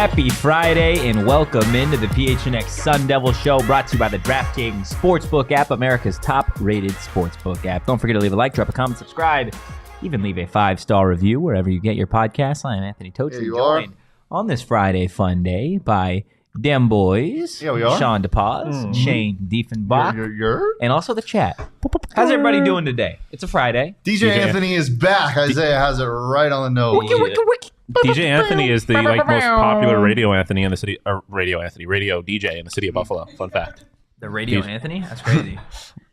Happy Friday and welcome into the PHNX Sun Devil Show, brought to you by the DraftKings Sportsbook app, America's top-rated sportsbook app. Don't forget to leave a like, drop a comment, subscribe, even leave a 5-star review wherever you get your podcasts. I am Anthony Totri, joined on this Friday fun day by Dem Boys, yeah, we are. Shawn DePaz, Shane Diefenbach, and also the chat. How's everybody doing today? It's a Friday. DJ Anthony is back. Isaiah has it right on the nose. DJ Anthony is the most popular radio Anthony in the city, or radio DJ in the city of Buffalo. Fun fact. The Radio Anthony? That's crazy.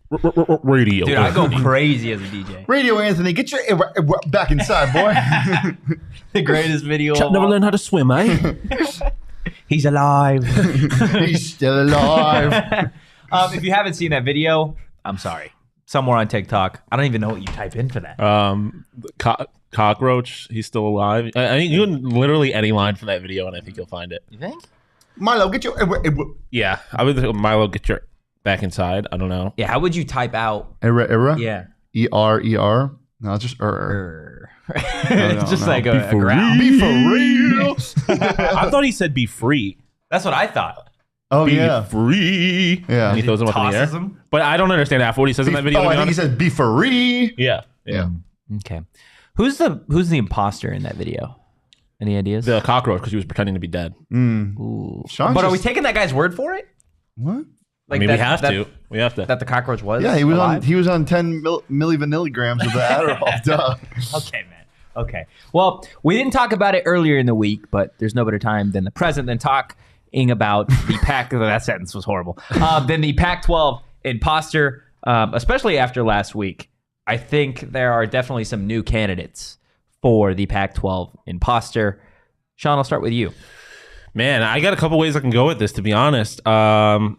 Radio. Dude, I go crazy as a DJ. Radio Anthony, get your back inside, boy. The greatest video. Chuck never learned how to swim, eh? He's alive. He's still alive. If you haven't seen that video, I'm sorry. Somewhere on TikTok. I don't even know what you type in for that. Cockroach, he's still alive. I mean, you can literally any line from that video, and I think you'll find it. You think? Milo, get your... Yeah, I would think Milo, get your back inside. I don't know. Yeah, how would you type out? Era? Yeah. E-R-E-R? No, it's just It's just like a ground. Be for real. I thought he said be free. That's what I thought. Oh, Be yeah. free. Yeah. And he throws him up in the air. Him? But I don't understand half what he says in that video. Oh, I think he says be free. Yeah. Okay. Who's the imposter in that video? Any ideas? The cockroach, because he was pretending to be dead. Ooh. Sean But are we taking that guy's word for it? What? Like I mean, that, we have to. That the cockroach was? Yeah, he was alive? on 10 milligrams of the Adderall. Duh. Okay, man. Okay. Well, we didn't talk about it earlier in the week, but there's no better time than the present than talking about the that sentence was horrible. Than the Pac-12 imposter, especially after last week. I think there are definitely some new candidates for the Pac-12 imposter. Shawn, I'll start with you. Man, I got a couple ways I can go with this, to be honest. Can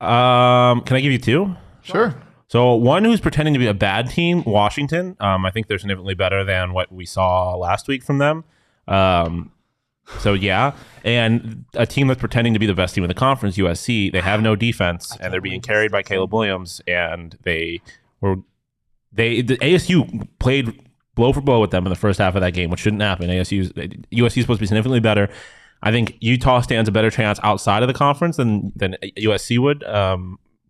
I give you two? Sure. So one who's pretending to be a bad team, Washington. I think they're significantly better than what we saw last week from them. So yeah, and a team that's pretending to be the best team in the conference, USC. They have no defense, and they're being carried by Caleb Williams. And the ASU played blow for blow with them in the first half of that game, which shouldn't happen. USC is supposed to be significantly better. I think Utah stands a better chance outside of the conference than USC would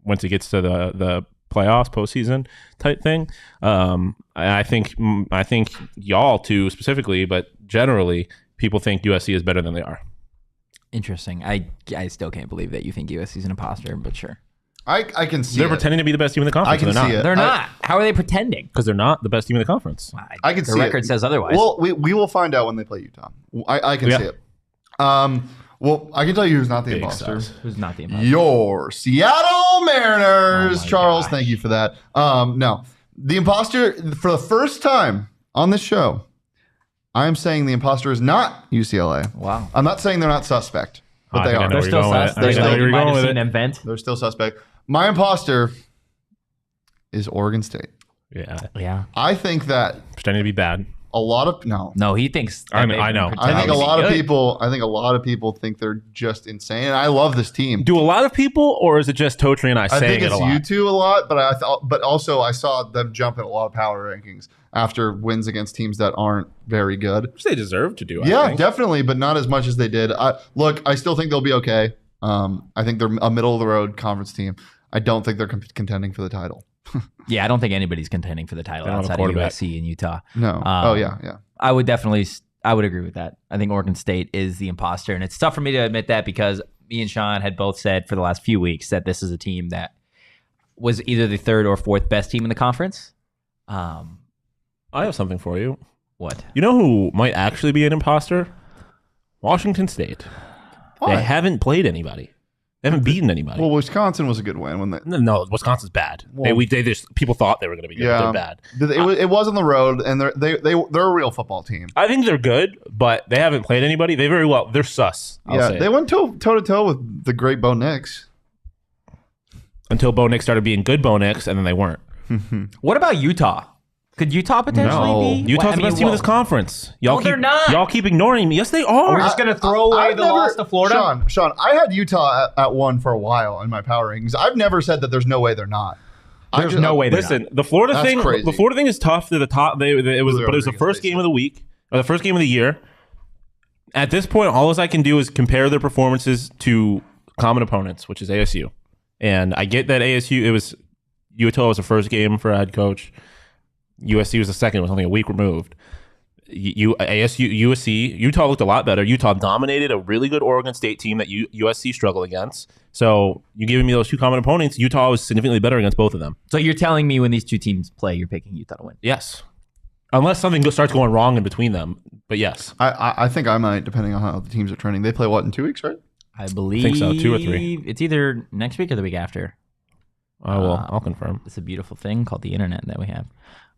once it gets to the playoffs, postseason type thing. I think y'all too specifically, but generally people think USC is better than they are. Interesting. I still can't believe that you think USC is an imposter, but sure. I can see They're it. pretending to be the best team in the conference. I can see it. They're not. How are they pretending? Because they're not the best team in the conference. I can see it. The record says otherwise. Well, we will find out when they play Utah. I can see it. Well, I can tell you who's not the imposter. Who's not the imposter? Your Seattle Mariners. Oh Charles, gosh. thank you for that. No, the imposter, for the first time on this show, I am saying the imposter is not UCLA. Wow. I'm not saying they're not suspect, but they are. They're still sus. They're still- You might have seen them vent. They're still suspect. My imposter is Oregon State. Yeah. I think that Pretending to be bad. a lot of No, he thinks. I know. I think a lot of people think they're just insane. And I love this team. Do a lot of people, or is it just Totri and I I saying think it it's a lot? you two a lot, but also I saw them jump in a lot of power rankings after wins against teams that aren't very good. Which they deserve to do. Yeah, I think. definitely, but not as much as they did. Look, I still think they'll be okay. I think they're a middle of the road conference team. I don't think they're contending for the title. Yeah, I don't think anybody's contending for the title They don't have a outside of quarterback. USC and Utah. No. Yeah. I would agree with that. I think Oregon State is the imposter, and it's tough for me to admit that because me and Shawn had both said for the last few weeks that this is a team that was either the third or fourth best team in the conference. I have something for you. What? You know who might actually be an imposter? Washington State. Why? They haven't played anybody. They haven't beaten anybody. Well, Wisconsin was a good win when they. No, Wisconsin's bad. Well, they just people thought they were going to be good. Yeah, But they're bad. It was on the road, and they're a real football team. I think they're good, but they haven't played anybody. They're sus. I'll say They it. went toe to toe with the great Bo Nix. Until Bo Nix started being good Bo Nix, and then they weren't. What about Utah? Could Utah potentially No. be? Utah's the best team in this conference. They're not. Y'all keep ignoring me. Yes, they are. We're just going to throw away the loss to Florida? Sean, I had Utah at one for a while in my power rankings. I've never said that there's no way they're not. There's no way they're Listen, the Florida That's thing. crazy. The Florida thing is tough. They're the top. It was the Oregon first State. game of the week, or the first game of the year. At this point, all I can do is compare their performances to common opponents, which is ASU. And I get that Utah was the first game for a head coach. USC was the second. It was only a week removed. Utah looked a lot better. Utah dominated a really good Oregon State team that USC struggled against. So you giving me those two common opponents, Utah was significantly better against both of them. So you're telling me when these two teams play, you're picking Utah to win? Yes. Unless something starts going wrong in between them. But yes. I think I might, depending on how the teams are trending. They play what, in 2 weeks, right? I believe. Think so, 2 or 3. It's either next week or the week after. Oh, well, I'll confirm. It's a beautiful thing called the internet that we have.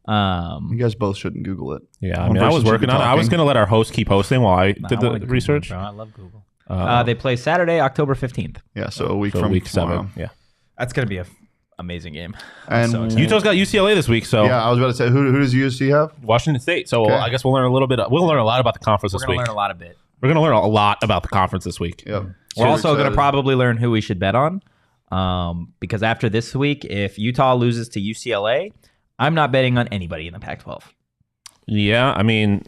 You guys both shouldn't Google it. Yeah, I mean, I was working on it. I was going to let our host keep hosting while I did the research. Google, bro. I love Google. They play Saturday, October 15th. Yeah, so a week from week tomorrow. 7. Yeah. That's going to be an amazing game. And Utah's got UCLA this week, so yeah, I was about to say, who does USC have? Washington State. So Okay. I guess we'll learn a little bit. We'll learn a lot about the conference this week. We're going to learn a lot of it. We're going to learn a lot about the conference this week. Yep. We're also going to probably learn who we should bet on. Because after this week, if Utah loses to UCLA, I'm not betting on anybody in the Pac-12. Yeah, I mean,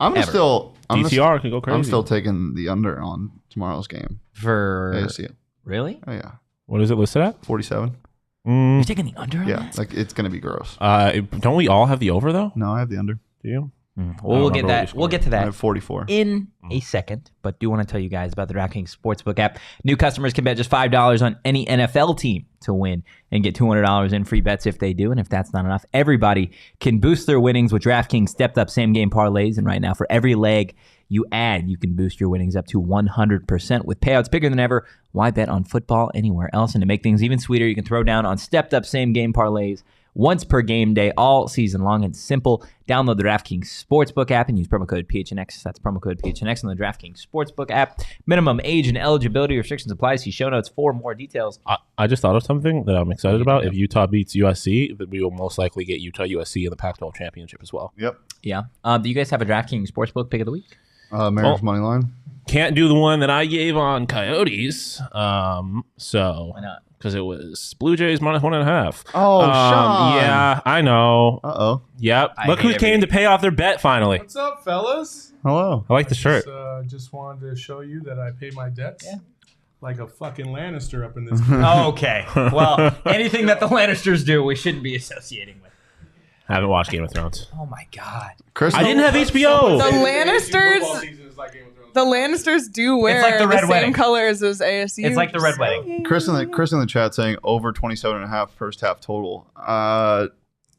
DTR could go crazy. I'm still taking the under on tomorrow's game For ASU. Really? Oh yeah, What is it listed at? 47. You're taking the under on Yeah, that? like it's gonna be gross. Don't we all have the over though? No, I have the under. Do you? We'll get that. We'll get to I that have 44. in a second, but do want to tell you guys about the DraftKings Sportsbook app. New customers can bet just $5 on any NFL team to win and get $200 in free bets if they do. And if that's not enough, everybody can boost their winnings with DraftKings stepped up same game parlays. And right now, for every leg you add, you can boost your winnings up to 100% with payouts bigger than ever. Why bet on football anywhere else? And to make things even sweeter, you can throw down on stepped up same game parlays once per game day, all season long. It's simple. Download the DraftKings Sportsbook app and use promo code PHNX. That's promo code PHNX on the DraftKings Sportsbook app. Minimum age and eligibility restrictions apply. See show notes for more details. I just thought of something that I'm excited about. If Utah beats USC, then we will most likely get Utah USC in the Pac-12 championship as well. Yep. Yeah. Do you guys have a DraftKings Sportsbook pick of the week? Mariners money line. Can't do the one that I gave on Coyotes. So Why not? because it was Blue Jays minus 1.5. Oh, Shawn. Yeah, I know. Uh-oh. Yep. I Look hate who came to pay off their bet finally. What's up, fellas? Hello. I like the shirt. Just wanted to show you that I pay my debts like a fucking Lannister up in this. Okay. Well, anything that the Lannisters do, we shouldn't be associating with. Haven't watched Game of Thrones. Oh my God. Chris, I didn't have HBO. The Lannisters do wear like the Red same Wedding. colors as ASU. It's like the Red Wedding. Chris in the chat saying over 27.5 first half total.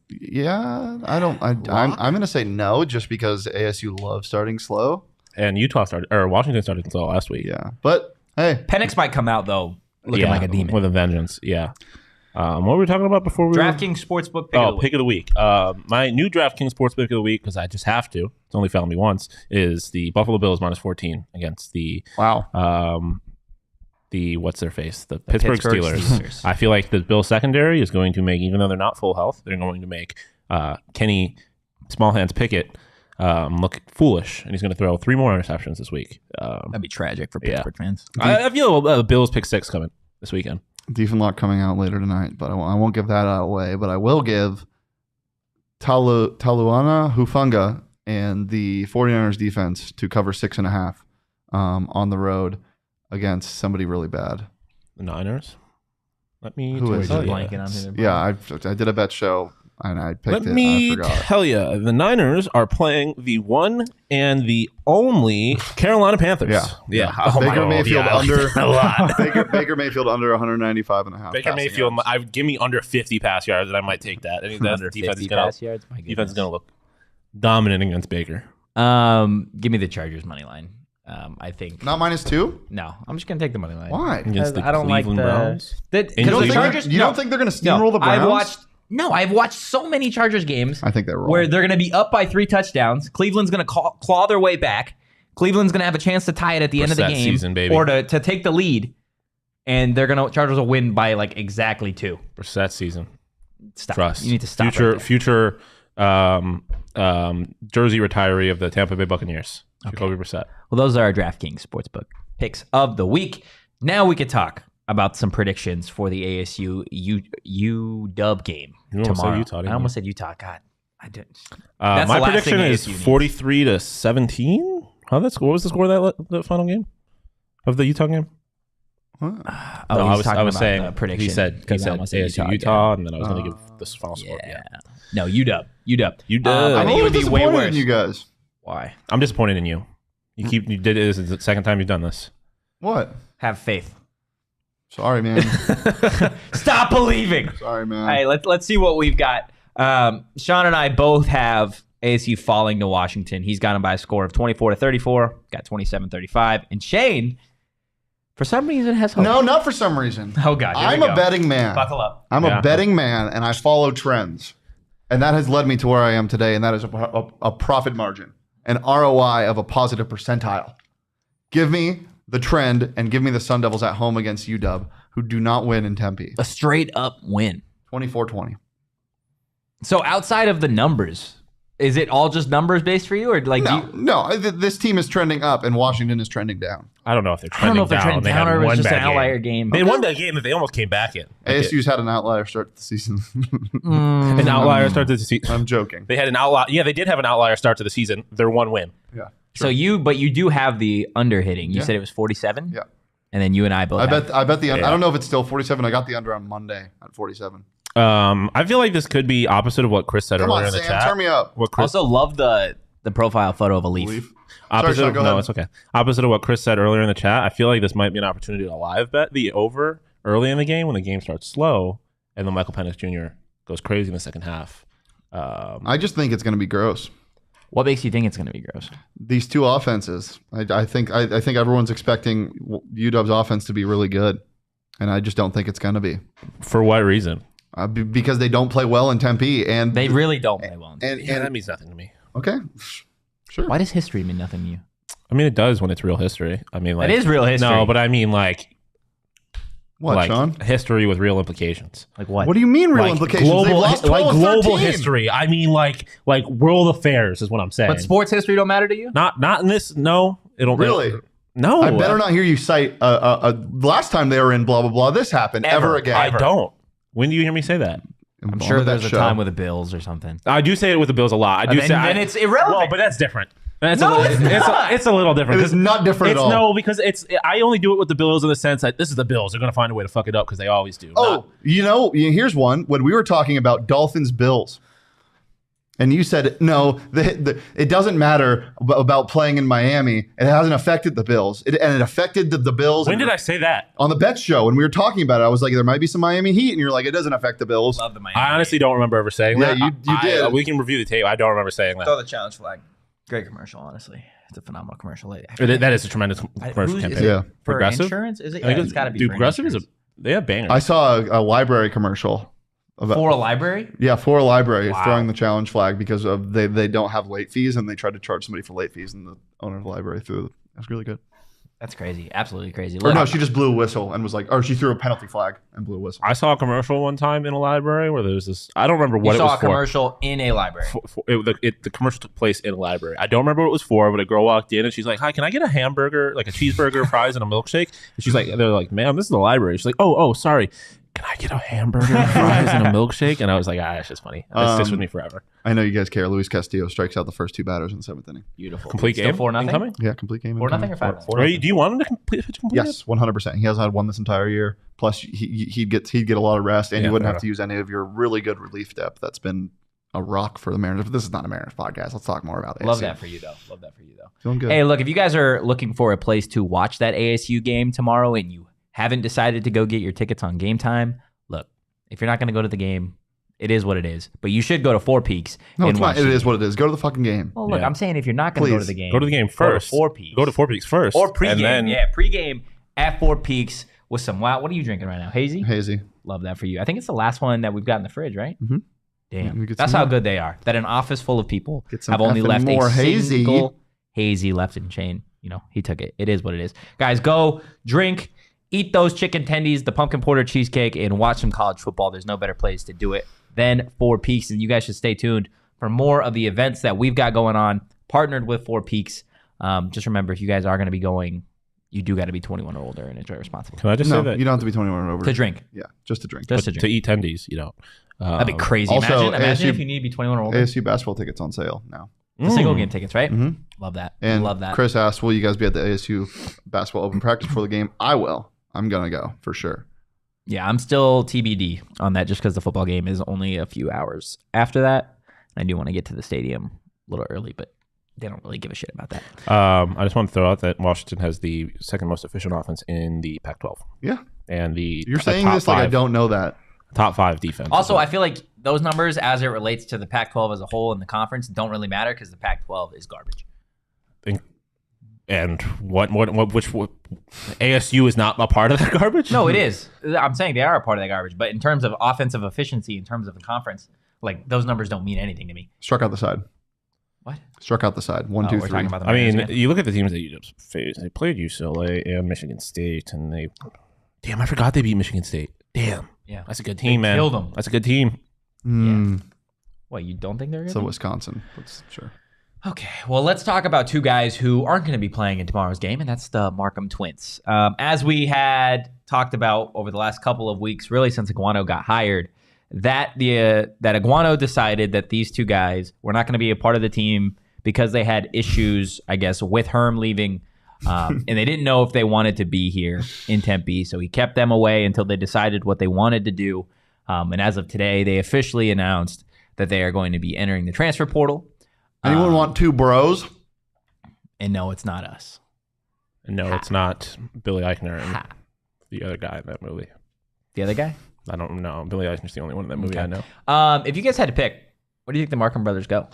Yeah, I'm gonna say no just because ASU loves starting slow. And Washington started slow last week. Yeah, but hey, PHNX might come out though looking like a demon. with a vengeance. Yeah. What were we talking about before we DraftKings Sportsbook pick of the week. Pick of the week. My new DraftKings Sports pick of the week, because I just have to. It's only found me once. Is the Buffalo Bills minus 14 against the what's their face? The Pittsburgh Steelers. I feel like the Bills secondary is going to make, even though they're not full health, they're going to make Kenny Smallhands Pickett look foolish, and he's going to throw 3 more interceptions this week. That'd be tragic for Pittsburgh fans. I feel Bills pick 6 coming this weekend. Defense lock coming out later tonight, but I won't give that away. But I will give Taluana Hufunga and the 49ers defense to cover 6.5 on the road against somebody really bad. The Niners? Let me Who is tell it? you. Blanking on who they're Yeah, I did a bet show and I picked Let it. me I forgot. tell you, the Niners are playing the one and the only Carolina Panthers. Yeah. Oh Baker my Mayfield God. under a lot. Baker Mayfield under 195.5. Baker Mayfield, give me under 50 pass yards, and I might take that. I think that under defense 50 is gonna pass yards. My defense is goodness. gonna look dominant against Baker. Give me the Chargers money line. I think Not -2? no. I'm just gonna take the money line. Why? Against the I don't like Cleveland the Browns. because You don't the think Chargers. you don't think they're going to steamroll the Browns? I've watched so many Chargers games I think they're wrong. where they're going to be up by 3 touchdowns. Cleveland's going to claw their way back. Cleveland's going to have a chance to tie it at the end of the Brissett game, season, baby. or to take the lead, and Chargers will win by like exactly 2. Brissett season. Stop. Trust. You need to stop. Future jersey retiree of the Tampa Bay Buccaneers. Jacoby Brissett. Well, those are our DraftKings Sportsbook picks of the week. Now we could talk about some predictions for the ASU UW game You almost said tomorrow. Utah, didn't I almost you? said Utah. God, I didn't. That's My the last prediction thing is ASU needs. 43-17. What was the score of that final game of the Utah game? What? No, I was saying the prediction. He said ASU Utah, and then I was going to give this final score. Yeah. No, UW. I I think it would be way disappointed worse. in you guys. Why? I'm disappointed in you. You did this is the second time you've done this. What? Have faith. Sorry, man. Stop believing. Sorry, man. All right, let's see what we've got. Shawn and I both have ASU falling to Washington. He's got him by a score of 24-34. Got 27-35. And Shane, for some reason, has hope. No, not for some reason. Oh, God. Here I'm we a go. betting man. Buckle up. I'm a betting man, and I follow trends. And that has led me to where I am today, and that is a profit margin, an ROI of a positive percentile. Give me the trend and give me the Sun Devils at home against UW, who do not win in Tempe. A straight up win. 24-20. So outside of the numbers, is it all just numbers based for you? Or like, No. This team is trending up, and Washington is trending down. I don't know if they're I don't trending know if they're down. trending They down had or it was one just an bad outlier game. game. They won that game that they almost came back in. ASU's had an outlier start to the season. An outlier start to the season. I'm joking. They had an outlier. Yeah, they did have an outlier start to the season. Their one win. Yeah. So you do have the under hitting. You said it was 47? Yeah. And then you and I both I bet the under. Yeah. I don't know if it's still 47. I got the under on Monday at 47. I feel like this could be opposite of what Chris said Come earlier on, in the Sam, chat. turn me up. What Chris also love the profile photo of a leaf. Leaf. Opposite Sorry, Shawn, of, go no, ahead. it's okay. Opposite of what Chris said earlier in the chat, I feel like this might be an opportunity to live bet the over early in the game when the game starts slow, and then Michael Penix Jr. goes crazy in the second half. I just think it's going to be gross. What makes you think it's going to be gross? These two offenses. I think everyone's expecting UW's offense to be really good, and I just don't think it's going to be. For what reason? Because they don't play well in Tempe, and They really don't play well. and That means nothing to me. okay, sure. Why does history mean nothing to you? I mean, it does when it's real history. I mean, like It is real history. No, but I mean, like What, Shawn? history with real implications. Like what? What do you mean real Like implications? They've global, lost like 12 global 13. history. I mean, like world affairs is what I'm saying. But sports history don't matter to you? Not in this. No, it'll Really? No, I better not hear you cite last time they were in blah blah blah. This happened ever again. I don't. When do you hear me say that? I'm sure there's a time with the Bills or something. I do say it with the Bills a lot. I do say then it's irrelevant. Well, but that's different. It's No, it's not. It's a little different. It is not different at all. No, because I only do it with the Bills in the sense that this is the Bills. They're going to find a way to fuck it up because they always do. Oh, here's one. When we were talking about Dolphins Bills, and you said no, it doesn't matter about playing in Miami. It hasn't affected the Bills, and it affected the Bills. When did I say that? On the bet show, when we were talking about it, I was like, there might be some Miami Heat, and you're like, it doesn't affect the Bills. Love the Miami. I honestly don't remember ever saying Yeah, that. you did. We can review the tape. I don't remember saying that. Throw the challenge flag. Great commercial, honestly. It's a phenomenal commercial. That is a tremendous commercial Who's- campaign. is it Yeah. For Progressive? insurance? Is it? I think Yeah, it's got to be Dude, for Progressive insurance. they have bangers. I saw a library commercial. For a library? Yeah, for a library Wow. throwing the challenge flag because of they don't have late fees, and they tried to charge somebody for late fees, and the owner of the library threw it. That's really good. That's crazy. Absolutely crazy. Or Look, no, she just blew a whistle and was like, or she threw a penalty flag and blew a whistle. I saw a commercial one time in a library where there's this. I don't remember what you it was saw a for. commercial in a library. The commercial took place in a library. I don't remember what it was for, but a girl walked in and she's like, "Hi, can I get a hamburger, like a cheeseburger, fries, and a milkshake?" And she's like, "They're like, ma'am, this is the library." She's like, "Oh, sorry. Can I get a hamburger, fries, and a milkshake?" And I was like, "Ah, that's just funny. That sticks with me forever." I know you guys care. Luis Castillo strikes out the first two batters in the seventh inning. Beautiful. Complete Still game. 4-0? Incoming? Yeah, complete game. 4-0 incoming. or 5-0? Do you want him to complete? Yes, 100%. He hasn't had one this entire year. Plus, he'd get a lot of rest, and Yeah, you wouldn't fair have to use any of your really good relief depth. That's been a rock for the Mariners. But this is not a Mariners podcast. Let's talk more about it. Love that for you, though. Feeling good. Hey, look, if you guys are looking for a place to watch that ASU game tomorrow and you haven't decided to go get your tickets on Game Time, look, if you're not going to go to the game, it is what it is. But you should go to Four Peaks. No, and it's not. watch It the is game. what it is. Go to the fucking game. Well, look, Yeah. I'm saying if you're not going to go to Please, the game, Go to the game go to first. Four Peaks. Go to Four Peaks first. Or pregame. And then, Yeah, pregame at Four Peaks with some wow. What are you drinking right now? Hazy? Hazy. Love that for you. I think it's the last one that we've got in the fridge, right? Mhm. Damn. We get That's some how more. good they are. That an office full of people Get some have only effing left more a hazy. single hazy left in Shane. You know, he took it. It is what it is. Guys, go drink, eat those chicken tendies, the pumpkin porter cheesecake, and watch some college football. There's no better place to do it than Four Peaks. And you guys should stay tuned for more of the events that we've got going on, partnered with Four Peaks. Just remember, if you guys are going to be going, you do got to be 21 or older and enjoy responsibly. Can I just No, say that? you don't have to be 21 or over. To drink. Yeah, just to drink. Just to to drink. eat tendies, you don't. That'd be crazy. Also, Imagine ASU if you need to be 21 or older. ASU basketball tickets on sale now. The single game tickets, right? Mhm. Love that. And Love that. Chris asked, will you guys be at the ASU basketball open practice for the game? I will. I'm going to go for sure. Yeah, I'm still TBD on that just because the football game is only a few hours after that. I do want to get to the stadium a little early, but they don't really give a shit about that. I just want to throw out that Washington has the second most efficient offense in the Pac-12. Yeah. And You're saying this like I don't know that. Top 5 defense. Also, I feel like those numbers, as it relates to the Pac-12 as a whole and the conference, don't really matter because the Pac-12 is garbage. And which ASU is not a part of that garbage? No, it is. I'm saying they are a part of that garbage, but in terms of offensive efficiency, in terms of the conference, like those numbers don't mean anything to me. Struck out the side. What? Struck out the side. 1, 2, We're 3. talking about the I mean, Mariners again? you look at the teams that you just faced. They played UCLA and Michigan State, and damn, I forgot they beat Michigan State. Damn. Yeah. That's a good team, man. killed 'em. That's a good team. What, you don't think they're going to So Wisconsin. Sure. Okay, well, let's talk about two guys who aren't going to be playing in tomorrow's game, and that's the Markham twins. As we had talked about over the last couple of weeks, really since Iguano got hired, that Iguano decided that these two guys were not going to be a part of the team because they had issues, I guess, with Herm leaving, and they didn't know if they wanted to be here in Tempe, so he kept them away until they decided what they wanted to do. And as of today, they officially announced that they are going to be entering the transfer portal. Anyone want 2 bros? And no, it's not us. No, it's not Billy Eichner and the other guy in that movie. The other guy? I don't know. Billy Eichner's the only one in that movie I know. If you guys had to pick, where do you think the Markham brothers go?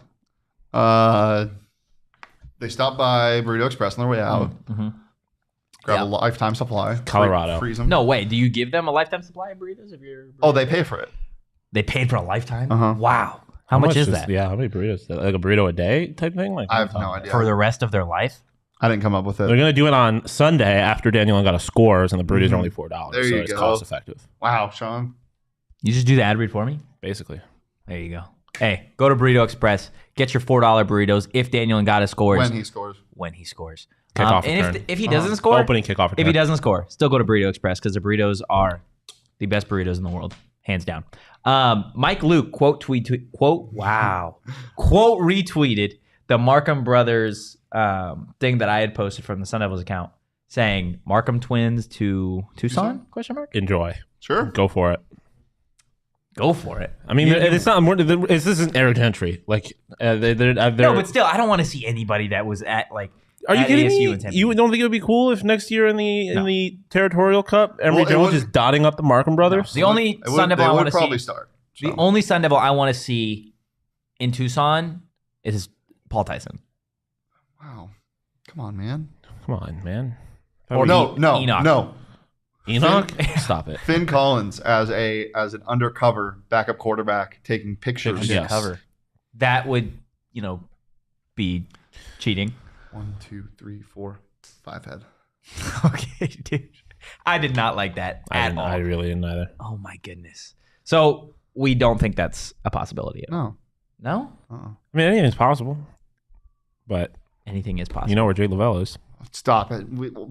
They stopped by Burrito Express on their way out. Grab a lifetime supply. Colorado. Freeze them. No way. Do you give them a lifetime supply of burritos if you're? Oh, they pay for it. They paid for a lifetime. Uh-huh. Wow. How much is that? Yeah, how many burritos? Like a burrito a day type thing? Like I have no idea. For the rest of their life? I didn't come up with They're it. going to do it on Sunday after Daniel got a scores, and the burritos are only $4. There so you it's go. cost effective, Wow, Shawn. You just do the ad read for me. basically. There you go. Hey, go to Burrito Express. Get your $4 burritos if Daniel Ngata scores. When he scores. When he scores. Kickoff And return. if he doesn't score, Opening kickoff return. if he doesn't score, still go to Burrito Express because the burritos are the best burritos in the world, hands down. Mike Luke quote retweeted the Markham Brothers thing that I had posted from the Sun Devils account saying Markham twins to Tucson? Question mark. Enjoy. Sure. Go for it. Go for it. I mean, it's not more. This isn't Eric Gentry. Like, they're No, but still, I don't want to see anybody that was at like. Are you at kidding ASU me? in Tempe. You don't think it would be cool if next year in the Territorial Cup, Emory Well, it Jones would- is dotting up the Markham brothers? The only Sun Devil I want to probably see. start. The So. only Sun Devil I want to see in Tucson is Paul Tyson. Wow. Come on, man. Come on, man. Or No. Enoch. Enoch, stop it. Finn Collins as an undercover backup quarterback taking pictures. Yes. Cover. That would, be cheating. 1, 2, 3, 4, 5 head. Okay, dude. I did not like that at all. I really didn't either. Oh my goodness. So we don't think that's a possibility. No. No? Uh-uh. I mean, anything's possible, but Anything is possible. you know where Jay Lavelle is. Stop it.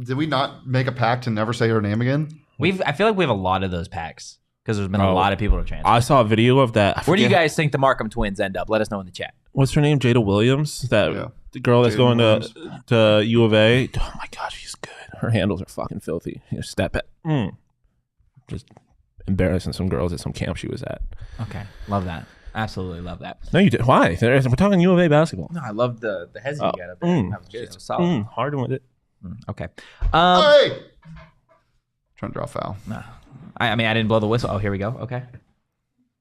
Did we not make a pact to never say her name again? I feel like we have a lot of those packs because there's been a lot of people to transfer. I saw a video of that. I Where do you forget- guys think the Markham twins end up? Let us know in the chat. What's her name? Jada Williams. That Yeah. the girl that's Jada going Williams. to U of A. Oh my gosh, she's good. Her handles are fucking filthy. Step back. Just embarrassing some girls at some camp she was at. Okay. Love that. Absolutely love that. No, you did. Why? We're talking U of A basketball. No, I love the hezzy you got up there. mm. That was good. It was solid. Hard with it. Okay. Hey! Trying to draw a foul. I mean, I didn't blow the whistle. Oh, here we go. Okay.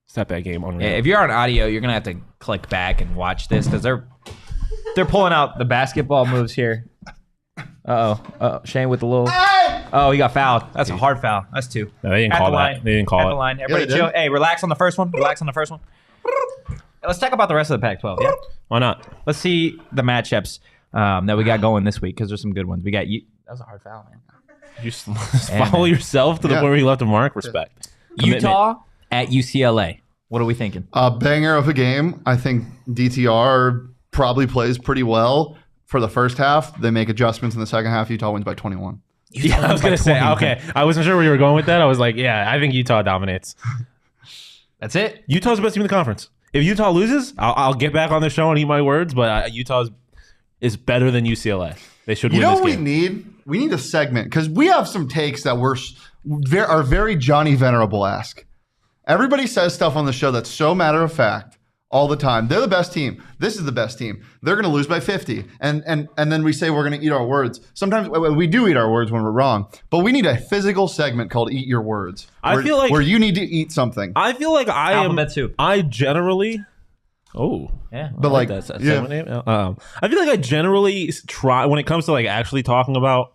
Step back game on. Yeah, if you're on audio, you're gonna have to click back and watch this because they're pulling out the basketball moves here. Uh-oh. Shane with the little. Oh, he got fouled. That's a hard foul. That's 2. No, they didn't At call the that. line. They didn't At call the it. line. Everybody they chill. did. Hey, relax on the first one. Relax on the first one. Let's talk about the rest of the Pac-12. Yeah. Why not? Let's see the matchups that we got going this week because there's some good ones. We got you. That was a hard foul, man. You just follow yourself to the point where you left a mark. Respect. Utah at UCLA. What are we thinking? Banger of a game. I think DTR probably plays pretty well for the first half. They make adjustments in the second half. Utah wins by 21. Yeah, I was gonna say. Okay, I wasn't sure where you were going with that. I was like, yeah, I think Utah dominates. That's it. Utah's the best team in the conference. If Utah loses, I'll get back on the show and eat my words. But Utah is better than UCLA. They should win You know this what game. we need? We need a segment because we have some takes that are very Johnny Venerable-esque. Everybody says stuff on the show that's so matter of fact all the time. They're the best team. This is the best team. They're going to lose by 50. And then we say we're going to eat our words. Sometimes we do eat our words when we're wrong. But we need a physical segment called Eat Your Words. I feel like where you need to eat something. I feel like Alphabet soup. I generally. Oh, Yeah. But I like that segment name. I feel like I generally try when it comes to like actually talking about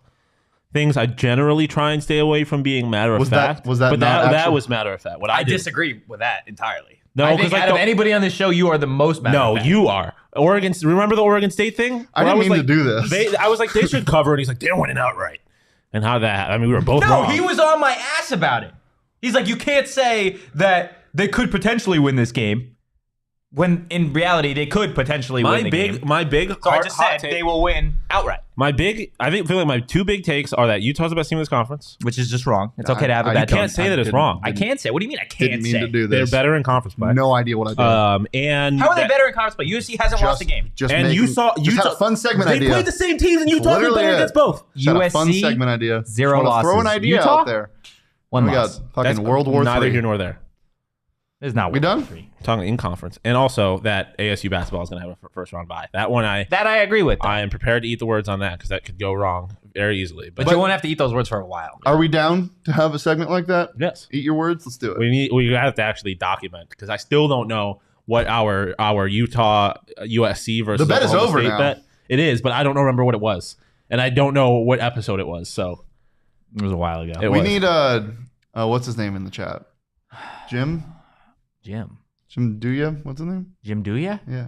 things. I generally try and stay away from being matter of fact. Was that But not that actual- was matter of fact. What I I did. disagree with that entirely. No, I think 'cause, like, out of the- anybody on this show, you are the most matter No, of fact. you are. Oregon. Remember the Oregon State thing? I Where didn't was mean like, to do this. I was like, they should cover, and he's like, they're winning outright. And how that? I mean, we were both No, wrong. he was on my ass about it. He's like, you can't say that they could potentially win this game when in reality they could potentially win the game. My big. So I just said they will win outright, I feel like my two big takes are that Utah's the best team in this conference. which is just wrong. It's okay to have a I bad Can't take. say that it's wrong. I can't say. What do you mean I Didn't can't mean say? to do They're this. better in conference play. No idea what I did. And How are they that- better in conference play? USC hasn't lost a game. Just And making- you saw just had a fun segment They idea. played the same teams, and Utah did Literally better it. against both. Just had a fun USC, segment idea. zero Just wanna Throw an losses. idea Utah? out there. One We got loss. fucking World War Neither III. here nor there. It's not. We done? Talking in conference, and also that ASU basketball is going to have a first round bye. That one, That I agree with. I am prepared to eat the words on that because that could go wrong very easily. but you won't have to eat those words for a while. Are we down to have a segment like that? yes, Eat your words. Let's do it. we have to actually document because I still don't know what our Utah USC versus The bet is Oklahoma over State now. bet. It is, but I don't remember what it was, and I don't know what episode it was. So It was a while ago. it We was. need what's his name in the chat? Jim Jim Duya. What's his name? Jim Duya? Yeah.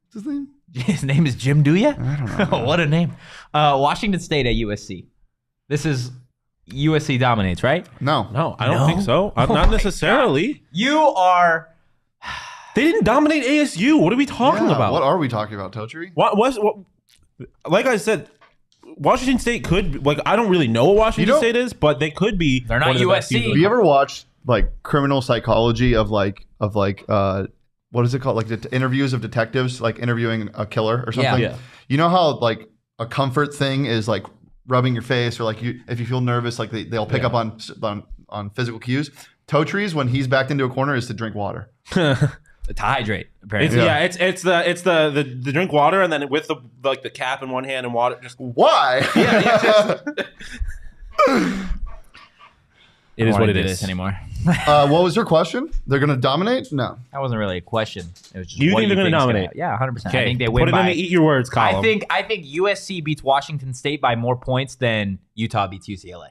What's his name? His name is Jim Duya? I don't know. What a name. Washington State at USC. This is USC dominates, right? No. No, I don't No? think so. Oh Not my necessarily. You are. They didn't dominate ASU. What are we talking Yeah, about? what are we talking about, Totri? What like I said, Washington State could I don't really know what Washington State is, but they could be. They're not one of the best USC. teams in Have you ever watched like criminal psychology of what is it called? Like the interviews of detectives, like interviewing a killer or something. Yeah. You know how like a comfort thing is like rubbing your face, or like if you feel nervous, like they'll pick up on physical cues. Totri's when he's backed into a corner is to drink water. To hydrate, apparently. It's the drink water and then with the cap in one hand and water just Why? it is what it is this anymore. What was your question? They're gonna dominate? No. That wasn't really a question. It was just You what think do they're gonna think's dominate? Yeah, 100%. Okay, I think they put win it by. in the eat your words column. I think USC beats Washington State by more points than Utah beats UCLA.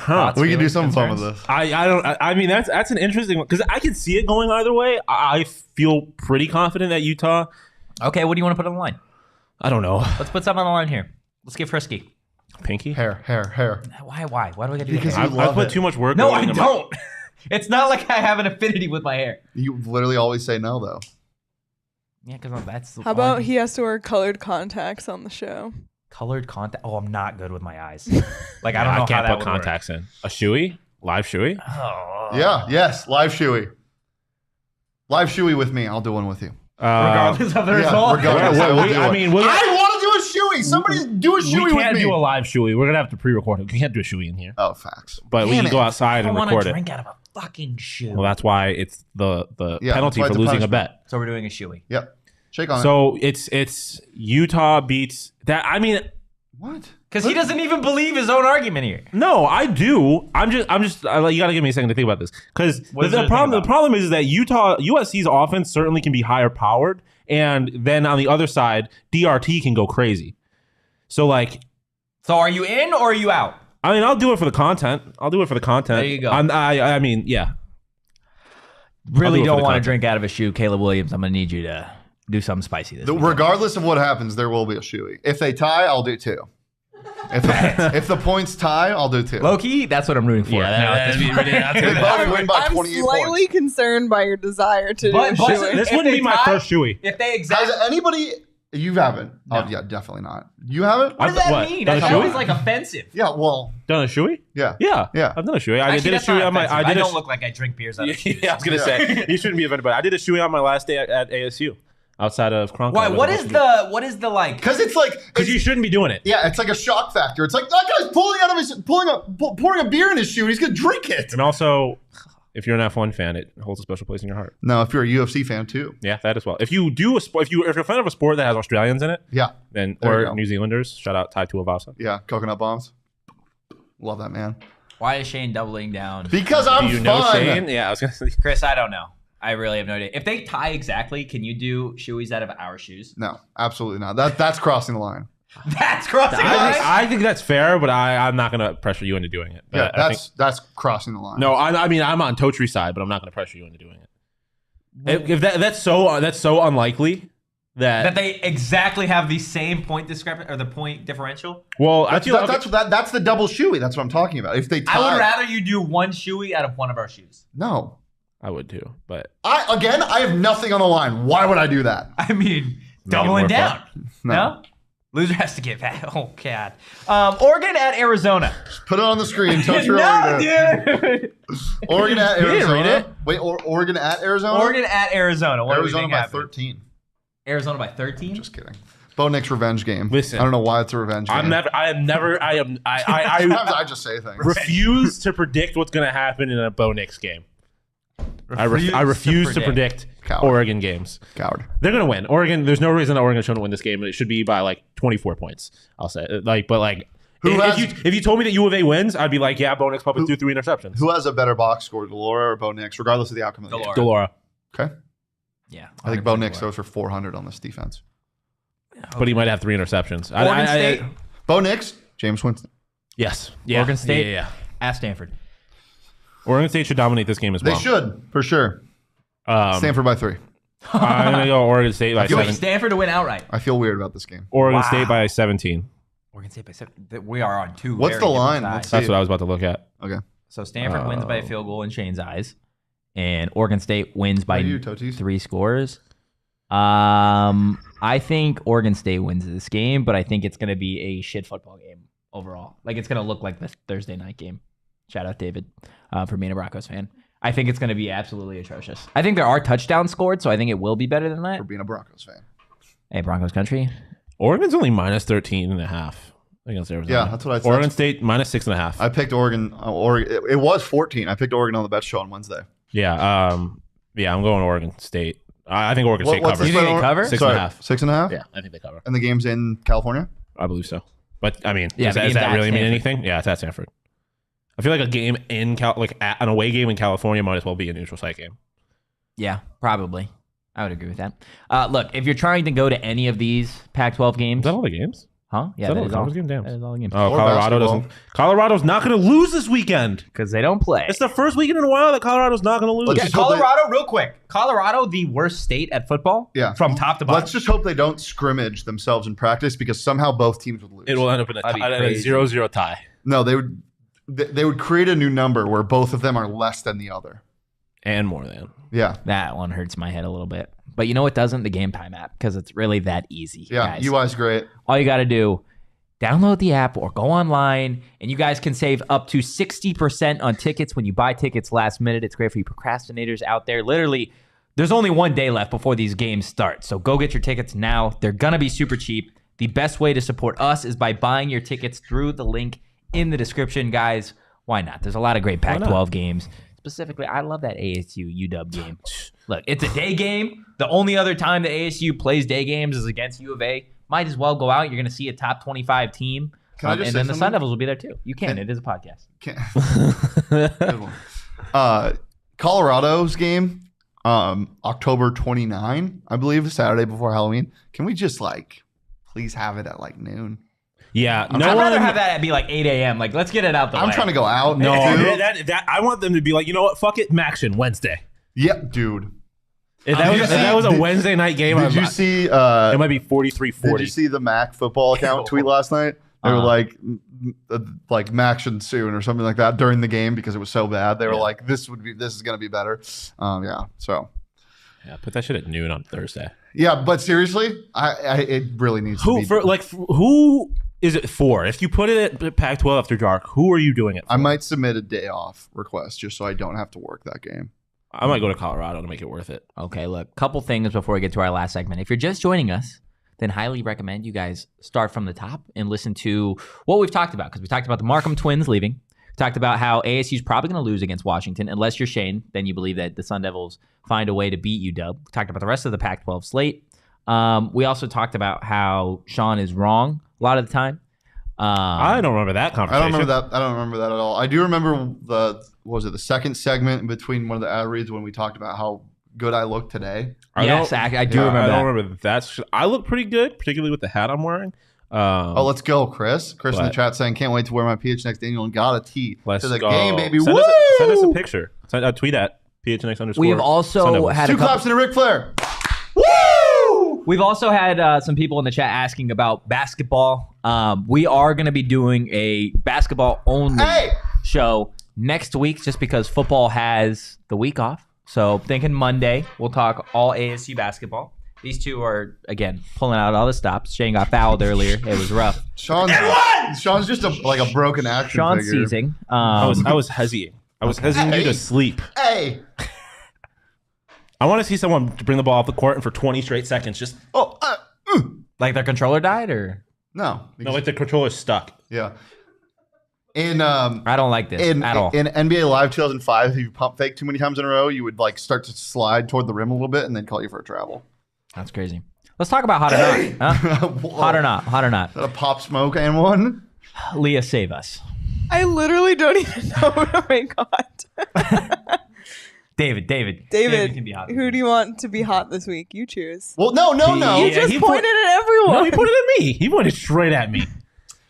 Thoughts, We can do feelings, something fun with concerns? this. I mean that's an interesting one because I can see it going either way. I feel pretty confident that Utah. Okay, what do you want to put on the line? I don't know. Let's put something on the line here. Let's get frisky. Pinky. Hair. Why? Why do I got to do Because that? you I love put it. too much work. No, going I into don't. It's not like I have an affinity with my hair. You literally always say no, though. Yeah, because that's. How about he has to wear colored contacts on the show? colored contact? Oh, I'm not good with my eyes. Like I don't know I how can't that put would contacts in. A shoey, live shoey. Work. Oh. Yeah. Yes. Live shoey. Live shoey with me. I'll do one with you. Regardless of the yeah, result. regardless. Well, I will we- do I it. mean, we'll- I want to do a shoey. Somebody do a shoey we with can't me. do a live shoey. We're gonna have to pre-record it. We can't do a shoey in here, Oh, facts. but we Damn can go it. outside I and want to record it. drink out of a fucking shoe. Well, that's why it's the Yeah, penalty that's why for it's a losing a punishment. bet. So we're doing a shoey. Yep. Shake on it. So it's Utah beats that. I mean, What? Because he doesn't even believe his own argument here. no, I do. I'm just. You got to give me a second to think about this because What is there the to problem. think The about? problem is that USC's offense certainly can be higher powered, and then on the other side, DRT can go crazy. So So are you in or are you out? I mean, I'll do it for the content. There you go. I mean, yeah. Really do it for don't the want to content. drink out of a shoe, Caleb Williams. I'm going to need you to do something spicy this week. Regardless of what happens, there will be a shoey. If they tie, I'll do two. If the points tie, I'll do two. Low-key, that's what I'm rooting for. that'd be really. They both win by I'm 28 slightly points. concerned by your desire to do a But shoey. This If wouldn't they be my tie- first shoey. If they Has exact, anybody You haven't. No. Oh, yeah, definitely not. You haven't? What does that What? mean? Done I a thought it shoey? was like offensive. Yeah, well, Done a shoey? yeah. Yeah. Yeah. I've done a shoey. I Actually, did a that's not shoey on my. offensive. I I did don't look like I drink beers out of shoes. Yeah, I was gonna say you shouldn't be offended, but I did a shoey on my last day at ASU outside of Cronk. Why? What is the like? Because it's like... Because you shouldn't be doing it. Yeah, it's like a shock factor. It's like, that guy's pouring a beer in his shoe and he's going to drink it. And also, if you're an F1 fan, it holds a special place in your heart. No, if you're a UFC fan too. Yeah, that as well. If you do a sport, if you're a fan of a sport that has Australians in it, Yeah. then There you or go. New Zealanders, shout out Tai Tuivasa. Yeah, coconut bombs. Love that, man. Why is Shane doubling down? Because I'm Do you know fun. Shane? Yeah, I was gonna say. Chris, I don't know. I really have no idea. If they tie exactly, can you do shoeys out of our shoes? No, absolutely not. That's crossing the line. That's crossing the line. I think that's fair, but I'm not gonna pressure you into doing it. Yeah, I think, that's crossing the line. no. I mean, I'm on Totry's side, but I'm not gonna pressure you into doing it. If that's so unlikely That they exactly have the same point discrepancy or the point differential. well, That's the double shoey. That's what I'm talking about. If they tie, I would rather you do one shoey out of one of our shoes. No. I would too, but I have nothing on the line. Why would I do that? I mean, Make it doubling more down. fun. No. Loser has to get back. Oh God. Oregon at Arizona. Put it on the screen. Don't you No, read it. dude. Oregon at You didn't read Arizona. it. Wait, Oregon at Arizona. Oregon at Arizona. What do we Arizona think by happened? 13. Arizona by 13. Just kidding. Bo Nix revenge game. Listen. I don't know why it's a revenge game. I Sometimes I just say things. refuse to predict what's gonna happen in a Bo Nix game. I refuse to predict Coward. Oregon games. Coward. They're gonna win. Oregon. There's no reason that Oregon shouldn't win this game. It should be by like 24 points. I'll say. If you told me that U of A wins, I'd be like, yeah, Bo Nix probably threw 3 interceptions. Who has a better box score, Delora or Bo Nix, regardless of the outcome of the game? Delora. Delora. Okay. Yeah. I think Bo Nix Delora. throws for 400 on this defense. But he might have 3 interceptions. Oregon State Bo Nix, James Winston. Yes. Yeah. Oregon State? Yeah. at Stanford. Oregon State should dominate this game as well. They should, for sure. Um, Stanford by 3. I'm gonna go Oregon State by You want 7. Stanford to win outright. I feel weird about this game. Oregon Wow. State by 17. Oregon State by 7. We are on two. What's very the different line? sides. Let's see. That's what I was about to look at. Okay. So Stanford wins by a field goal in Shane's eyes, and Oregon State wins by What are you, Totis? 3 scores. I think Oregon State wins this game, but I think it's going to be a shit football game overall. Like, it's going to look like the Thursday night game. Shout out David for being a Broncos fan. I think it's going to be absolutely atrocious. I think there are touchdowns scored, so I think it will be better than that. For being a Broncos fan. Hey, Broncos country. Oregon's only minus 13.5 against Arizona. Yeah, that's what I said. Oregon State minus 6.5. I picked Oregon. It was 14. I picked Oregon on the bet show on Wednesday. Yeah. Yeah, I'm going Oregon State. I think Oregon State What's covers. You think they cover? 6.5. 6.5? Yeah, I think they cover. And the game's in California? I believe so. But I mean, Yeah, does the that game's at really mean Stanford. anything? Yeah, it's at Stanford. I feel like a game in an away game in California might as well be a neutral site game. Yeah, probably. I would agree with that. Look, if you're trying to go to any of these Pac-12 games, Is that all the games? huh? Yeah, that that all is the all. conference games? Damn. That is all the games. Oh, Or Colorado basketball. doesn't. Colorado's not going to lose this weekend. Because they don't play. It's the first weekend in a while that Colorado's not going to lose. Let's Yeah, just hope Colorado, real quick. Colorado, the worst state at football. Yeah. From top to bottom. Let's just hope they don't scrimmage themselves in practice because somehow both teams would lose. It will end up in That'd be a crazy. 0-0 tie. No, they would create a new number where both of them are less than the other. And more than. Yeah. That one hurts my head a little bit. But you know what doesn't? The Game Time app, because it's really that easy. Yeah. guys. UI's great. All you got to do, download the app or go online, and you guys can save up to 60% on tickets when you buy tickets last minute. It's great for you procrastinators out there. Literally, there's only one day left before these games start. So go get your tickets now. They're going to be super cheap. The best way to support us is by buying your tickets through the link in the description, guys. Why not? There's a lot of great Pac-12 games. Specifically, I love that ASU UW game. Look, it's a day game. The only other time that ASU plays day games is against U of A. Might as well go out. You're going to see a top 25 team. Can I just and say then the something? Sun Devils will be there too. You can. It is a podcast. Good one. Colorado's game, October 29, I believe, Saturday before Halloween. Can we just please have it at noon? Yeah. I'd rather have that be 8 a.m. Let's get it out the way. I'm trying to go out. No, dude. that I want them to be like, you know what? Fuck it, Maction Wednesday. Yep, dude. If that was a Wednesday night game, Did you see? it might be 43-40. Did you see the Mac football account tweet last night? They were like Maction soon or something like that during the game because it was so bad. They were like, this is gonna be better. Yeah. So Yeah, put that shit at noon on Thursday. Yeah, but seriously, it really needs to be. Who is it for? If you put it at Pac-12 after dark, who are you doing it for? I might submit a day off request just so I don't have to work that game. I might go to Colorado to make it worth it. Okay, look, couple things before we get to our last segment. If you're just joining us, then highly recommend you guys start from the top and listen to what we've talked about, because we talked about the Markham twins leaving. We talked about how ASU is probably going to lose against Washington. Unless you're Shane, then you believe that the Sun Devils find a way to beat UW. We talked about the rest of the Pac-12 slate. We also talked about how Shawn is wrong a lot of the time. I don't remember that conversation. I don't remember that at all. I do remember the second segment in between one of the ad reads when we talked about how good I look today. I do remember I that. don't remember that. I look pretty good, particularly with the hat I'm wearing. Let's go, Chris. Chris in the chat saying, can't wait to wear my PHNX Daniel and got a tee to the go. game, baby. Send Woo! us a picture. Tweet at PHNX_. We have also had two claps and a Ric Flair. Woo! We've also had some people in the chat asking about basketball. We are going to be doing a basketball only show next week just because football has the week off. So thinking Monday, we'll talk all ASU basketball. These two are, again, pulling out all the stops. Shane got fouled earlier. It was rough. Sean's just a broken action Sean's figure. seizing. I was hezzying. I was hezzying you to sleep. Hey. I want to see someone bring the ball off the court and for 20 straight seconds just... Like their controller died, or? No, like the controller's stuck. Yeah. I don't like this at all. In NBA Live 2005, if you pump fake too many times in a row, you would like start to slide toward the rim a little bit and then call you for a travel. That's crazy. Let's talk about hot or not. Huh? Hot or not? Hot or not? Is that a pop smoke and one? Leah, save us. I literally don't even know what to make hot. David can be hot. Who do you want to be hot this week? You choose. Well, no. You just pointed at everyone. No, he pointed at me. He pointed straight at me.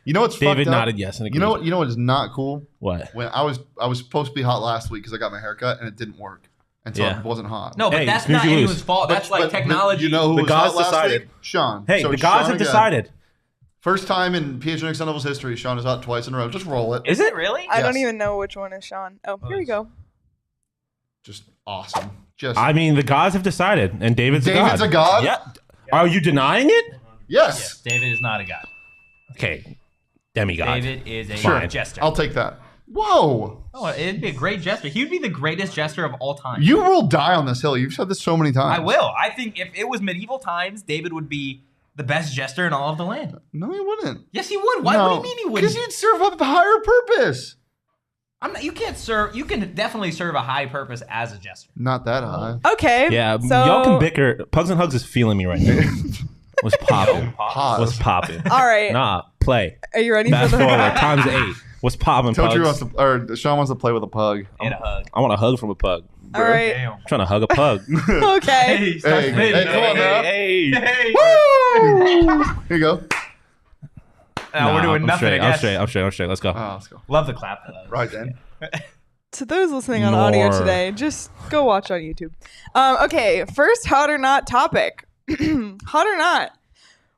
You know what's David fucked up? nodded yes. And you know what is not cool? What? When I was supposed to be hot last week because I got my haircut and it didn't work, and so it wasn't hot. No, but Hey, that's snooze, not you anyone's lose. fault. That's like technology. You know who The was gods hot last decided. week? Sean. Hey, So the gods Sean have again. decided. First time in PHNX Sun Devils history, Sean is hot twice in a row. Just roll it. Is it really? I don't even know which one is Sean. Oh, here we go. Just awesome. I mean, the gods have decided, and David's a god. David's a god? Yeah. Are you denying it? Yes. David is not a god. Okay. Demigod. David is a Sure. jester. I'll take that. Whoa. Oh, it'd be a great jester. He would be the greatest jester of all time. You will die on this hill. You've said this so many times. I will. I think if it was medieval times, David would be the best jester in all of the land. No, he wouldn't. Yes, he would. Why? No, What do you mean he wouldn't? Because you'd serve a higher purpose. You can't serve. You can definitely serve a high purpose as a jester. Not that high. Okay. Yeah, So, y'all can bicker. Pugs and Hugs is feeling me right now. What's popping? Pause. What's popping? all right. Nah, play. Are you ready for Fast the forward times 8. What's popping, Pugs? Sean wants to play with a pug. And a hug. I want a hug from a pug. All right. Damn. I'm trying to hug a pug. Okay. Hey, come on now. Hey. Woo! Here you go. We're doing nothing. I'm straight. Let's go. Let's go. Love the clap. Right then. To those listening on audio Nor. today, just go watch on YouTube. Okay, first hot or not topic. Hot or not?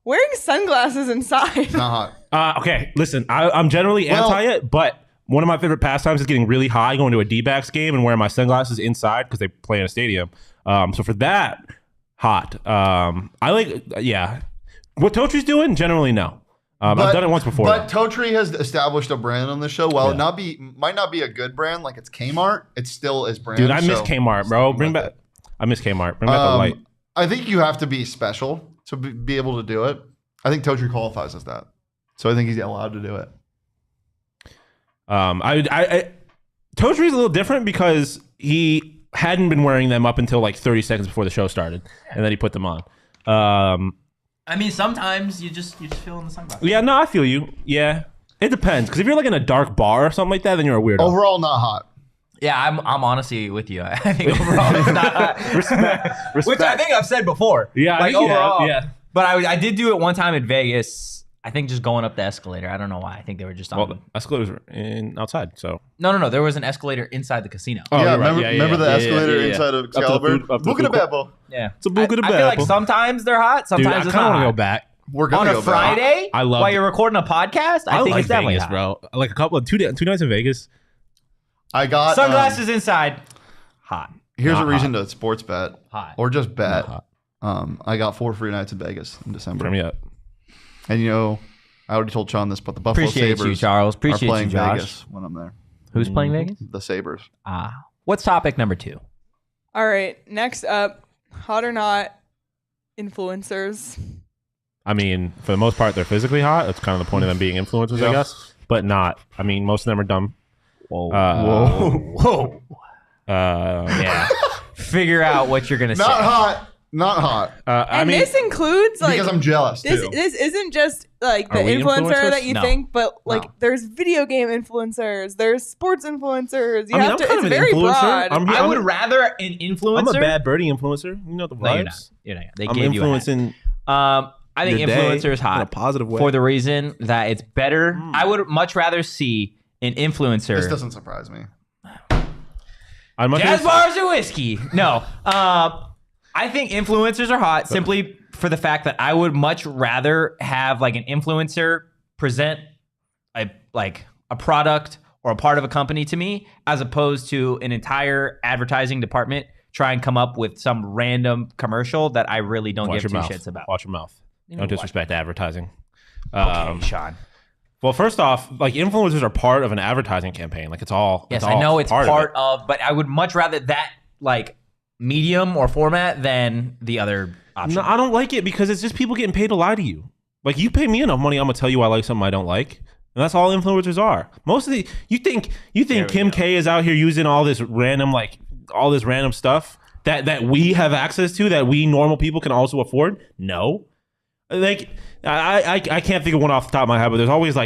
Wearing sunglasses inside. Not hot. Okay, listen, I'm generally anti it, but one of my favorite pastimes is getting really high, going to a D-backs game and wearing my sunglasses inside because they play in a stadium. So for that, hot. I like, what Totri's doing, generally no. I've done it once before. But Totri has established a brand on the show. While it might not be a good brand, like it's Kmart, it still is brand. Dude, I miss Kmart, bro. I miss Kmart. Bring back the light. I think you have to be special to be able to do it. I think Totri qualifies as that. So I think he's allowed to do it. Totri's a little different because he hadn't been wearing them up until like 30 seconds before the show started, and then he put them on. I mean, sometimes you just feel in the sunglasses. Yeah, no, I feel you. Yeah, it depends. Because if you're like in a dark bar or something like that, then you're a weirdo. Overall, not hot. Yeah, I'm honestly with you. I think overall it's not hot. Respect. Which I think I've said before. Yeah, like overall. yeah. But I did do it one time in Vegas. I think just going up the escalator. I don't know why. I think they were just on. Well, escalators were outside, so. No. There was an escalator inside the casino. Oh, yeah, you're right. remember the escalator inside of Excalibur? Book in a bad boy. Yeah. It's a book in a I feel like bad sometimes they're hot. Dude, Sometimes I it's kind of not want to hot. go back. We're gonna On go a Friday, I love while it. you're recording a podcast. I think like it's definitely Vegas, hot. bro. Like a couple of two nights in Vegas. I got Sunglasses inside, hot. Here's Not a reason hot. to sports bet Hot. or just bet. I got 4 free nights in Vegas in December. Turn me up. And I already told Shawn this, but the Buffalo Appreciate Sabres you, Charles. are Appreciate playing you, Josh. Vegas when I'm there. Who's playing Vegas? The Sabres. What's topic number 2? All right. Next up, hot or not, influencers. I mean, for the most part, they're physically hot. That's kind of the point of them being influencers, I guess. But not. I mean, most of them are dumb. Whoa. Whoa. Yeah. Figure out what you're gonna say. Not hot. And this includes like because I'm jealous this too. this isn't just like the Are we influencer influencers? that you No. think, but like No. there's video game influencers, there's sports influencers. You I mean, have I'm to. kind It's of an very influencer. broad. I would rather an influencer. I'm a bad birdie influencer. You know the No, you're not. vibes. You're not. They I'm gave you a hat. influencing I think your day influencer is in a hot positive way. for the reason that it's better. I would much rather see an influencer. This doesn't surprise me. I'd much Jazz rather- bars and whiskey. No. I think influencers are hot simply for the fact that I would much rather have like an influencer present a product or a part of a company to me as opposed to an entire advertising department try and come up with some random commercial that I really don't Watch give your two mouth. shits about. Watch your mouth. You Don't know, disrespect advertising. Okay, Shawn. Well, first off, like influencers are part of an advertising campaign. Like it's all. Yes, it's all I know it's part it. of, but I would much rather that like medium or format than the other option. No, I don't like it because it's just people getting paid to lie to you. Like you pay me enough money, I'm gonna tell you I like something I don't like, and that's all influencers are. Most of the you think Kim K is out here using all this random stuff that we have access to that we normal people can also afford? No, like. I can't think of one off the top of my head, but there's always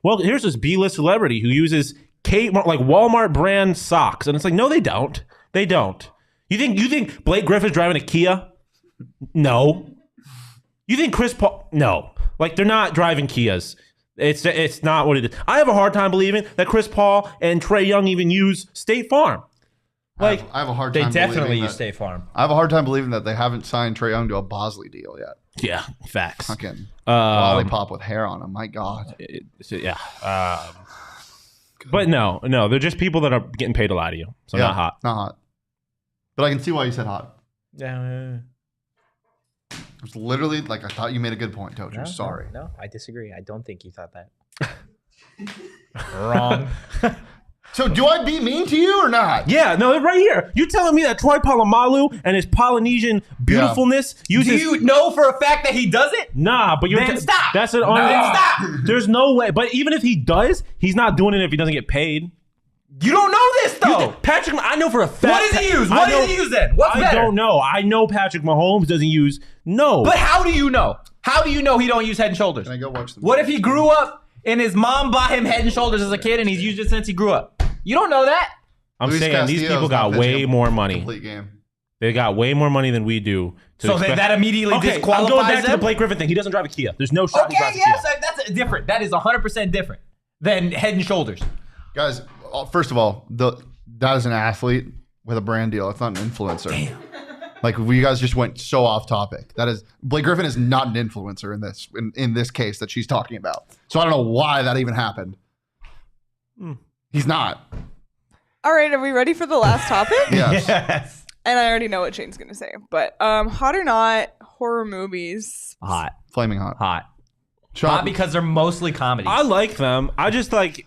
well, here's this B-list celebrity who uses like Walmart brand socks, and it's like, no, they don't. They don't. You think Blake Griffin's driving a Kia? No. You think Chris Paul? No. Like they're not driving Kias. It's not what it is. I have a hard time believing that Chris Paul and Trae Young even use State Farm. Like I have a hard They time. definitely believing use that- State Farm. I have a hard time believing that they haven't signed Trae Young to a Bosley deal yet. yeah, facts. Fucking lollipop with hair on him. My God. Yeah. But no, they're just people that are getting paid to lie to you. So not hot. Not hot. But I can see why you said hot. Yeah. It was literally like I thought you made a good point, Tojo. Sorry. No, I disagree. I don't think you thought that. Wrong. So do I be mean to you or not? Yeah, no, right here. You telling me that Troy Polamalu and his Polynesian beautifulness Do uses you know for a fact that he does it? Nah, but you're Then stop. That's an Then stop. There's no way. But even if he does, he's not doing it if he doesn't get paid. You don't know this though. Patrick, I know for a fact. What does he use? What does he use then? What's I better? don't know. I know Patrick Mahomes doesn't use no. But how do you know? How do you know he don't use Head and Shoulders? Can I go watch the What if he grew up and his mom bought him Head and Shoulders as a kid and he's used it since he grew up? You don't know that. I'm Luis saying these Castillo's people got not way pitching a more money. Complete game. They got way more money than we do. So then that immediately okay, I'm disqualifies going back to the them? Blake Griffin thing. He doesn't drive a Kia. There's no shot he Okay, drives a yes, Kia. that's different. That is 100% different than Head and Shoulders. Guys, first of all, that is an athlete with a brand deal. It's not an influencer. Damn. Like you guys just went so off topic. That is Blake Griffin is not an influencer in this case that she's talking about. So I don't know why that even happened. He's not. All right, are we ready for the last topic? Yes. Yes. And I already know what Shane's gonna say, but hot or not, horror movies. Hot. Flaming hot. Hot. Sean, Hot because they're mostly comedies. I like them. I just like,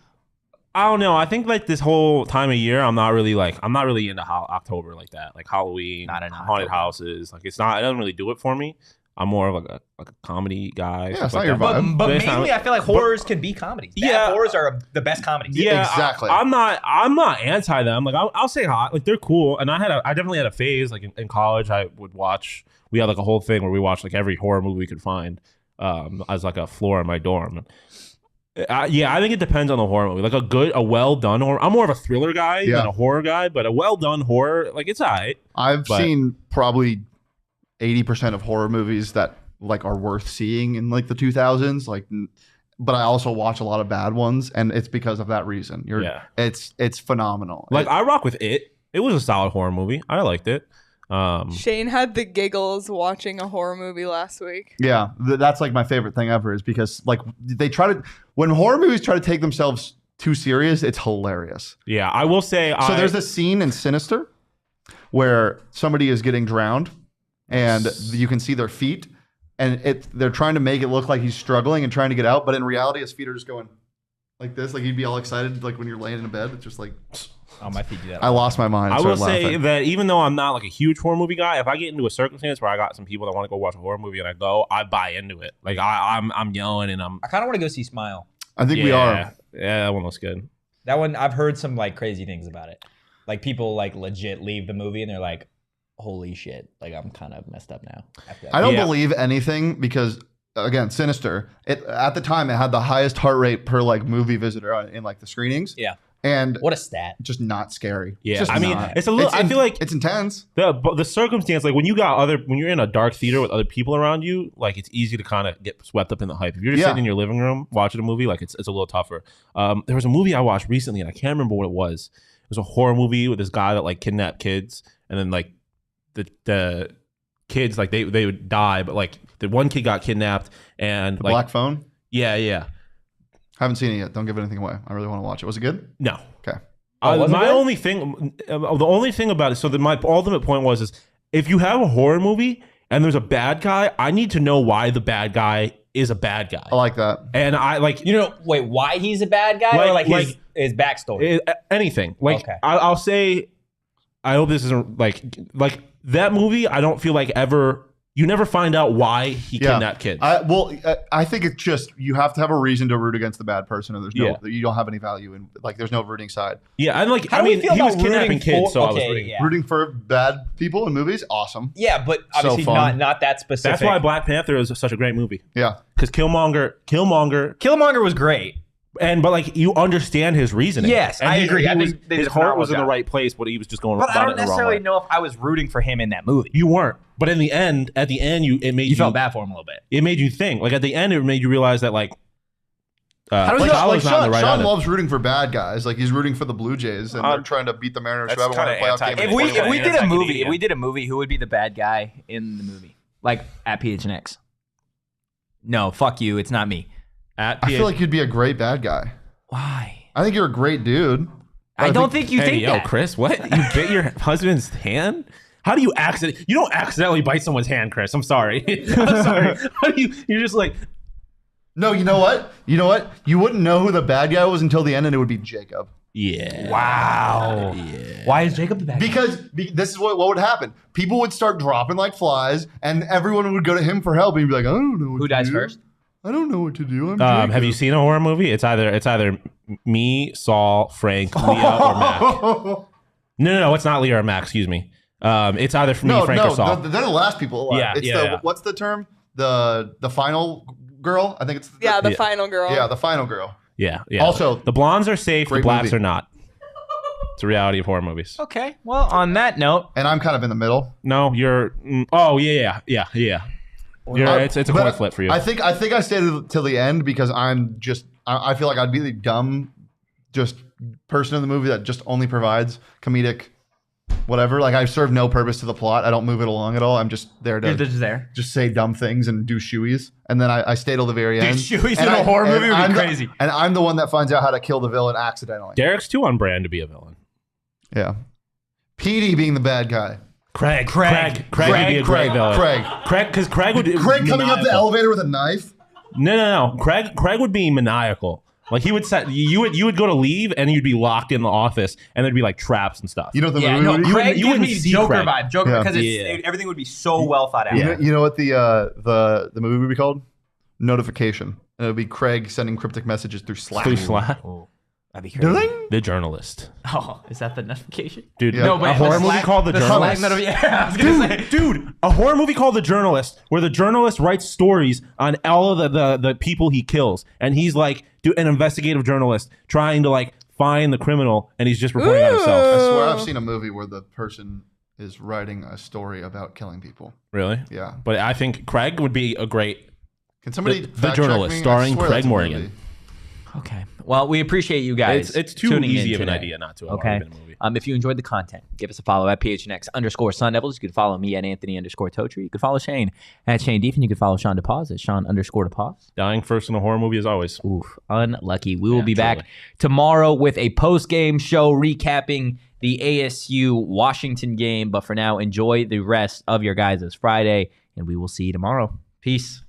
I don't know. I think like this whole time of year, I'm not really into October like that. Like Halloween, Not in haunted October. houses. Like it doesn't really do it for me. I'm more of like a comedy guy. Yeah, stuff it's like not your that. vibe. But But it's not- mainly, I feel like horrors can be comedies. Bad Yeah. horrors are the best comedies. Yeah, Exactly. I'm not anti them. Like I'll say hot. Like they're cool. And I definitely had a phase like in college. I would watch. We had like a whole thing where we watched like every horror movie we could find as like a floor in my dorm. Yeah, I think it depends on the horror movie. Like a well done horror. I'm more of a thriller guy than a horror guy, but a well done horror, like it's alright. I've seen probably 80% of horror movies that like are worth seeing in like the 2000s. Like, but I also watch a lot of bad ones, and it's because of that reason. It's phenomenal. Like I rock with it. It was a solid horror movie. I liked it. Shane had the giggles watching a horror movie last week. Yeah, that's like my favorite thing ever is because like when horror movies try to take themselves too serious, it's hilarious. Yeah, I will say. So there's this scene in Sinister where somebody is getting drowned and you can see their feet, and they're trying to make it look like he's struggling and trying to get out, but in reality, his feet are just going like this. Like he'd be all excited, like when you're laying in bed. It's just like, Oh, my feet do that. I lost my mind. I will started say laughing. that even though I'm not like a huge horror movie guy, if I get into a circumstance where I got some people that want to go watch a horror movie and I buy into it. Like I'm yelling and I'm. I kind of want to go see Smile. I think we are. Yeah, that one looks good. That one, I've heard some like crazy things about it. Like people like legit leave the movie and they're like, holy shit, like I'm kind of messed up now. After that. I don't believe anything because, again, Sinister. At the time, it had the highest heart rate per like movie visitor in like the screenings. Yeah. And What a stat. just not scary. Yeah, Just I mean, not. it's a little. I feel like it's intense. the circumstance, like when you're in a dark theater with other people around you, like it's easy to kind of get swept up in the hype. If you're just sitting in your living room watching a movie, like it's a little tougher. There was a movie I watched recently, and I can't remember what it was. It was a horror movie with this guy that like kidnapped kids, and then like the kids like they would die, but like the one kid got kidnapped, and The like Black Phone. yeah. Haven't seen it yet. Don't give anything away. I really want to watch it. Was it good? No. Okay. My only thing, the only thing about it, so that my ultimate point is if you have a horror movie and there's a bad guy, I need to know why the bad guy is a bad guy. I like that. And I like, Wait, why he's a bad guy or like his backstory? Anything. Like, Okay. I'll say, I hope this isn't like that movie. I don't feel like you never find out why he kidnapped kids. I think it's just you have to have a reason to root against the bad person, or there's you don't have any value in like there's no rooting side. Yeah, and like How do we feel he was about kidnapping rooting kids, for- so I was okay, rooting. yeah. Rooting for bad people in movies, awesome. Yeah, but obviously fun. not that specific. That's why Black Panther is such a great movie. Yeah. Because Killmonger was great. but like you understand his reasoning. Yes, And I agree. I his think they did a heart phenomenal was in the job. right place, but he was just going But I about don't it the wrong necessarily way. know if I was rooting for him in that movie. You weren't, but in the end, at the end, it made You felt bad for him a little bit. It made you think. Like at the end, it made you realize that like. How does Tyler's not in the right Shawn on it. loves rooting for bad guys. Like he's rooting for the Blue Jays, and they're trying to beat the Mariners. that's Who haven't won a kinda playoff anti- game. If we in 20 if we years. did a movie, Canadian. if we did a movie, who would be the bad guy in the movie? Like at PHNX. No, fuck you. It's not me. At I feel like you'd be a great bad guy. Why? I think you're a great dude. I don't think you hey, think yo, that. Chris, what? You bit your husband's hand? How do you You don't accidentally bite someone's hand, Chris. I'm sorry. I'm sorry. How do you're just like. No, you know what? You wouldn't know who the bad guy was until the end, and it would be Jacob. Yeah. Wow. Yeah. Why is Jacob the bad guy? Because this is what would happen. People would start dropping like flies, and everyone would go to him for help, and he'd be like, I don't know what Who to dies do. first? I don't know what to do. I'm Jacob. Have you seen a horror movie? It's either me, Saul, Frank, Leah, or Mac. No, it's not Leah or Mac. Excuse me. It's either me, Frank, or Saul. They're the last people alive. Yeah, It's yeah. what's the term? The final girl? I think it's The final girl. Yeah, the final girl. Yeah. Also, the blondes are safe. The great blacks movie. are not. It's a reality of horror movies. Okay. Well, on that note, And I'm kind of in the middle. No, you're. Oh yeah. It's a coin flip for you. I think I stayed till the end because I feel like I'd be the dumb just person in the movie that just only provides comedic whatever. Like I serve no purpose to the plot. I don't move it along at all. I'm just there you're to just there. just say dumb things and do shoeys. And then I stay till the very end. shoeys And in a horror movie would be I'm crazy. And I'm the one that finds out how to kill the villain accidentally. Derek's too on brand to be a villain. Yeah. Petey being the bad guy. Craig would be a great villain. Craig. Because Craig would. Craig coming up the maniacal. elevator with a knife. No. Craig would be maniacal. Like he would set you would go to leave and you'd be locked in the office and there'd be like traps and stuff. You know what the Yeah, movie no, would be? Craig you gives wouldn't me see Joker Craig. vibe. Joker Yeah. because everything would be so well thought out. Yeah. You know what the movie would be called? Notification. And it would be Craig sending cryptic messages through Slack. Through Slack. Oh, that'd be crazy. The Journalist. Oh, is that the notification? Dude, Yeah. No, but a horror movie Slack- called The Slack Journalist. yeah, I was gonna say. Dude, a horror movie called The Journalist, where the journalist writes stories on all of the people he kills, and he's like an investigative journalist trying to like find the criminal, and he's just reporting on I himself. swear I've seen a movie where the person is writing a story about killing people. Really? Yeah. But I think Craig would be a great. Can somebody The fact check Journalist, me? I starring swear Craig that's a Morgan. movie. Okay. Well, we appreciate you guys. It's too tuning easy in of an today. idea not to have Okay. already been a movie. If you enjoyed the content, give us a follow at PHNX_Sun Devils. You can follow me at Anthony_Totri. You can follow Shane at Shane Deef, and you can follow Shawn DePause at Shawn_DePause. Dying first in a horror movie as always. Oof, unlucky. We will Yeah, be back truly. tomorrow with a post-game show recapping the ASU Washington game. But for now, enjoy the rest of your guys' Friday, and we will see you tomorrow. Peace.